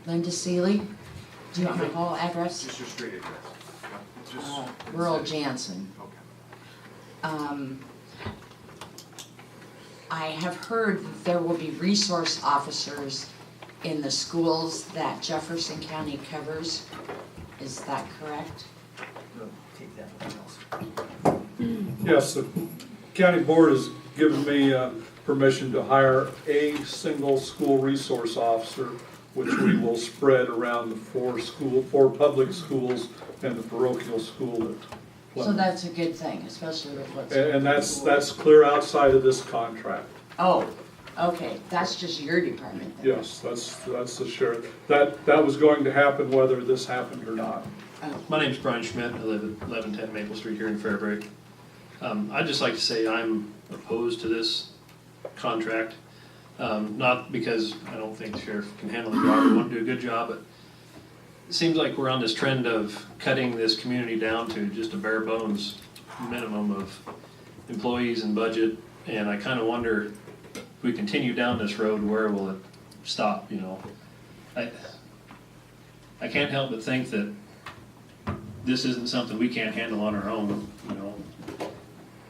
Linda Seeley. Do you want my whole address? Just your street address. Yep. Just Rural Jansen. Okay. I have heard that there will be resource officers in the schools that Jefferson County covers. Is that correct? Take that one else. Yes, the county board has given me permission to hire a single school resource officer, which we will spread around the four public schools and the parochial school at So Plymouth. that's a good thing, especially with what's. And that's clear outside of this contract. Oh, okay, that's just your department then. Yes, that's the sheriff. That was going to happen whether this happened or not. Oh, My name's Brian Schmidt. I live at 1110 Maple Street here in Fairbury. I'd just like to say I'm opposed to this contract. Not because I don't think the sheriff can handle the job or want to do a good job, but it seems like we're on this trend of cutting this community down to just a bare bones minimum of employees and budget. And I kind of wonder, if we continue down this road, where will it stop, you know? I can't help but think that this isn't something we can't handle on our own, you know.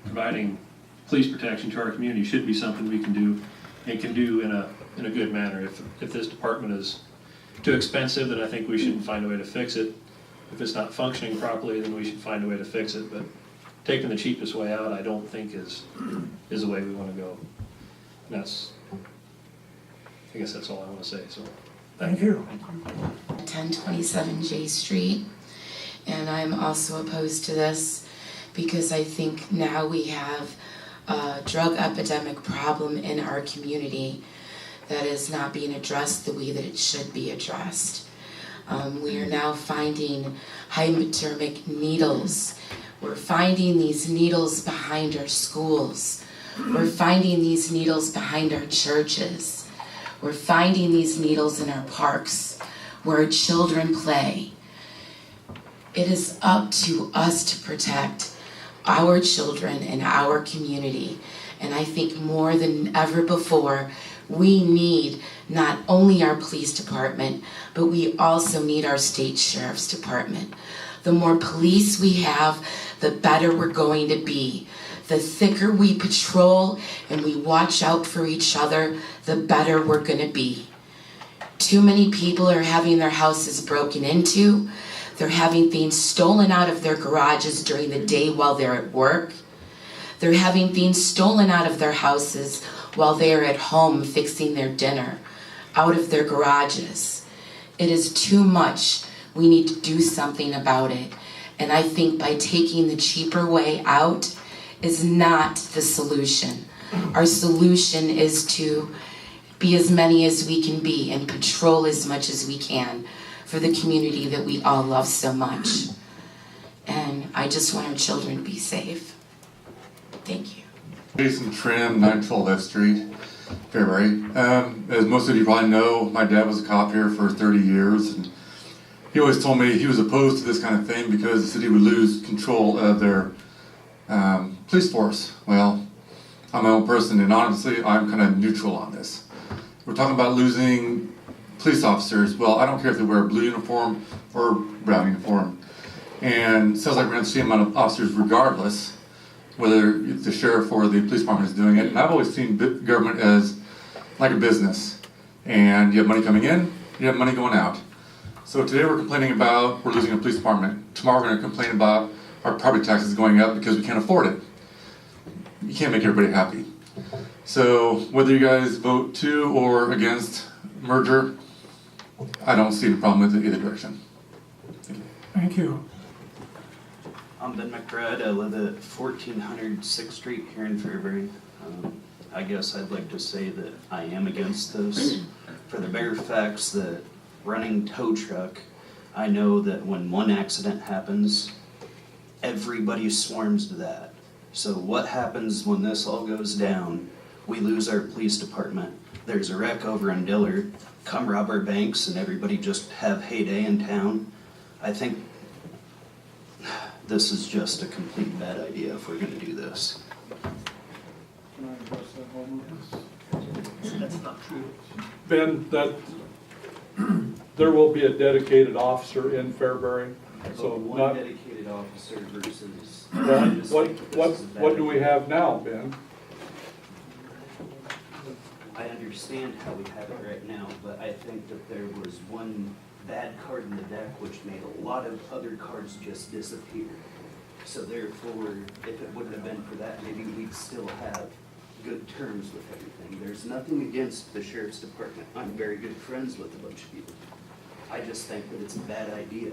Providing police protection to our community should be something we can do, and can do in a good manner. If this department is too expensive, then I think we should find a way to fix it. If it's not functioning properly, then we should find a way to fix it. But taking the cheapest way out, I don't think is the way we want to go. And I guess that's all I want to say, so. Thank you. 1027 J Street, and I'm also opposed to this because I think now we have a drug epidemic problem in our community that is not being addressed the way that it should be addressed. We are now finding hypodermic needles. We're finding these needles behind our schools. We're finding these needles behind our churches. We're finding these needles in our parks where children play. It is up to us to protect our children and our community. And I think more than ever before, we need not only our police department, but we also need our state sheriff's department. The more police we have, the better we're going to be. The thicker we patrol and we watch out for each other, the better we're going to be. Too many people are having their houses broken into. They're having things stolen out of their garages during the day while they're at work. They're having things stolen out of their houses while they're at home fixing their dinner, out of their garages. It is too much. We need to do something about it. And I think by taking the cheaper way out is not the solution. Our solution is to be as many as we can be and patrol as much as we can for the community that we all love so much. And I just want our children to be safe. Thank you. Jason Trim, 912 F Street, Fairbury. As most of you probably know, my dad was a cop here for 30 years, and he always told me he was opposed to this kind of thing because the city would lose control of their police force. Well, I'm my own person, and honestly, I'm kind of neutral on this. We're talking about losing police officers. Well, I don't care if they wear a blue uniform or brown uniform. And it sounds like we're going to see the amount of officers regardless, whether the sheriff or the police department is doing it. And I've always seen government as like a business. And you have money coming in, you have money going out. So today we're complaining about we're losing a police department. Tomorrow we're going to complain about our property taxes going up because we can't afford it. You can't make everybody happy. So whether you guys vote to or against merger, I don't see the problem with it either direction. Thank you. I'm Ben McBride. I live at 1400 6th Street here in Fairbury. I guess I'd like to say that I am against this for the bare facts that running tow truck, I know that when one accident happens, everybody swarms to that. So what happens when this all goes down? We lose our police department. There's a wreck over in Dillard. Come rob our banks and everybody just have heyday in town. I think this is just a complete bad idea if we're going to do this. Can I address that one? That's not true. Ben, There will be a dedicated officer in Fairbury, so But one not, dedicated officer versus. well, I just think this is a bad what do we idea. have now, Ben? I understand how we have it right now, but I think that there was one bad card in the deck which made a lot of other cards just disappear. So therefore, if it wouldn't have been for that, maybe we'd still have good terms with everything. There's nothing against the sheriff's department. I'm very good friends with a bunch of people. I just think that it's a bad idea.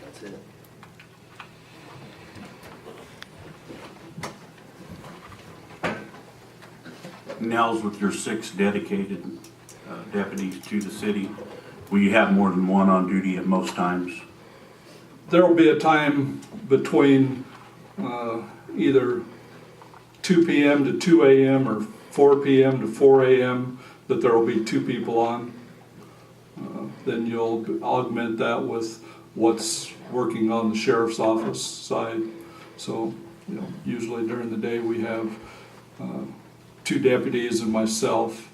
That's it. Nels, with your 6 dedicated deputies to the city, will you have more than one on duty at most times? There will be a time between either 2 p.m. to 2 a.m. or 4 p.m. to 4 a.m. that there will be 2 people on. Then you'll augment that with what's working on the sheriff's office side. So, usually during the day we have 2 deputies and myself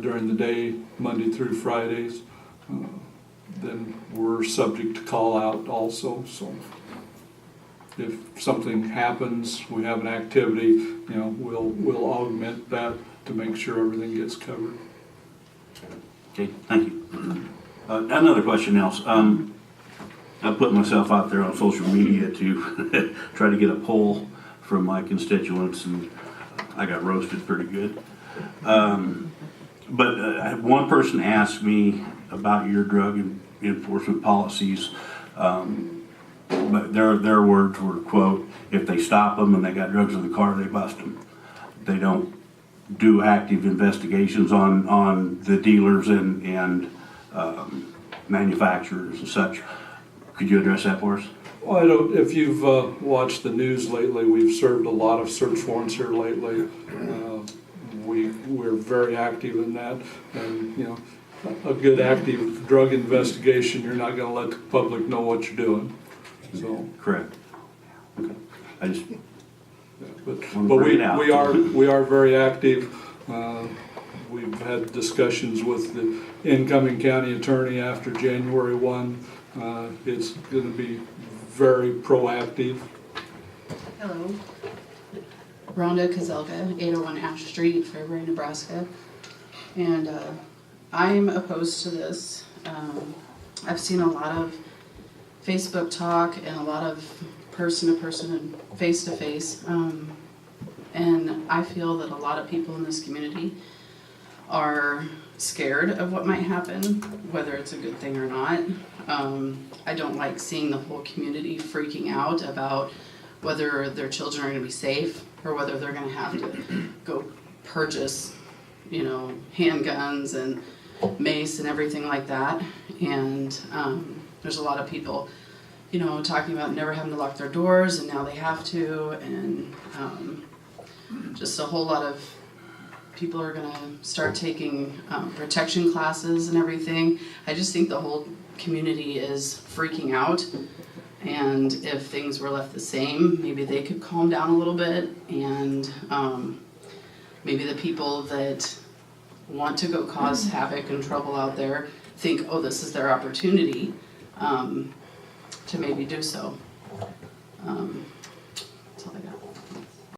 during the day, Monday through Fridays. Then we're subject to call out also. So if something happens, we have an activity, we'll augment that to make sure everything gets covered. Okay, thank you. Another question, Nels. I put myself out there on social media to try to get a poll from my constituents, and I got roasted pretty good. But one person asked me about your drug enforcement policies. But their words were, quote, if they stop them and they got drugs in the car, they bust them. They don't do active investigations on the dealers and manufacturers and such. Could you address that for us? Well, if you've watched the news lately, we've served a lot of search warrants here lately. We're very active in that, and a good active drug investigation, you're not going to let the public know what you're doing. So Correct. Okay. I just but bring it out. we are very active. We've had discussions with the incoming county attorney after January 1. It's going to be very proactive. Hello. Rhonda Kozelka, 801 Ash Street, Fairbury, Nebraska. And I'm opposed to this. I've seen a lot of Facebook talk and a lot of person-to-person and face-to-face. And I feel that a lot of people in this community are scared of what might happen, whether it's a good thing or not. I don't like seeing the whole community freaking out about whether their children are going to be safe or whether they're going to have to go purchase, handguns and mace and everything like that. And there's a lot of people, talking about never having to lock their doors, and now they have to, and just a whole lot of people are going to start taking protection classes and everything. I just think the whole community is freaking out, and if things were left the same, maybe they could calm down a little bit, and maybe the people that want to go cause havoc and trouble out there think, oh, this is their opportunity to maybe do so.